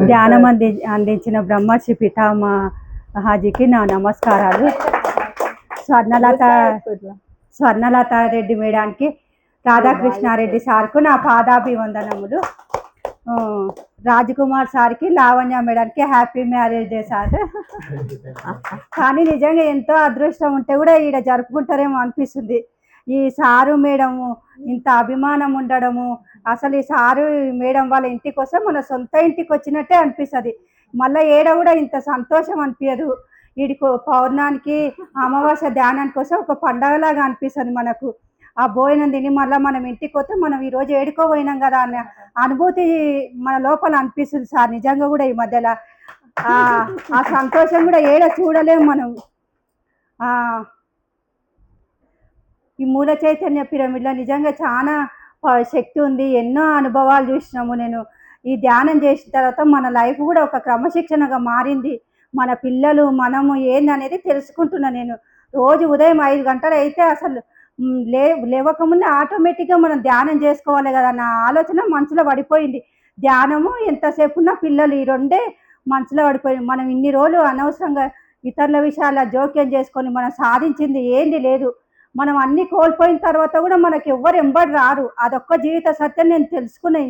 ధ్యానం అందించిన బ్రహ్మర్షి పితామహాజీకి నా నమస్కారాలు. స్వర్ణలత స్వర్ణలత రెడ్డి మేడానికి, రాధాకృష్ణారెడ్డి సార్కు నా పాదాభివందనములు. రాజ్కుమార్ సార్కి, లావణ్య మేడానికి హ్యాపీ మ్యారేజ్ డే సార్. కానీ నిజంగా ఎంతో అదృష్టం ఉంటే కూడా ఈడ జరుపుకుంటారేమో అనిపిస్తుంది. ఈ సారు మేడము ఇంత అభిమానం ఉండడము, అసలు ఈ సారు మేడం వాళ్ళ ఇంటికి వస్తే మన సొంత ఇంటికి వచ్చినట్టే అనిపిస్తుంది. మళ్ళీ ఏడ కూడా ఇంత సంతోషం అనిపించదు. వీడికి పౌర్ణానికి అమావాస్య ధ్యానానికి వస్తే ఒక పండగలాగా అనిపిస్తుంది మనకు. ఆ భోజనం తిని మళ్ళీ మనం ఇంటికి వస్తే మనం ఈరోజు ఏడుకోపోయినాం కదా అన్న అనుభూతి మన లోపల అనిపిస్తుంది సార్. నిజంగా కూడా ఈ మధ్యలో ఆ సంతోషం కూడా ఏడ చూడలేము మనం. ఈ మూల చైతన్య పిరమిడ్లో నిజంగా చాలా శక్తి ఉంది. ఎన్నో అనుభవాలు చూసినాము. నేను ఈ ధ్యానం చేసిన తర్వాత మన లైఫ్ కూడా ఒక క్రమశిక్షణగా మారింది. మన పిల్లలు మనము ఏందనేది తెలుసుకుంటున్నా. నేను రోజు ఉదయం 5 గంటలు అయితే అసలు లేవకముందే ఆటోమేటిక్గా మనం ధ్యానం చేసుకోవాలి కదా నా ఆలోచన మనసులో పడిపోయింది. ధ్యానము ఎంతసేపు ఉన్న పిల్లలు, ఈ రెండే మనసులో పడిపోయింది. మనం ఇన్ని రోజులు అనవసరంగా ఇతరుల విషయాల జోక్యం చేసుకొని మనం సాధించింది ఏంది లేదు. మనం అన్ని కోల్పోయిన తర్వాత కూడా మనకి ఎవ్వరు ఎంబడి రారు. అదొక్క జీవిత సత్యం నేను తెలుసుకునే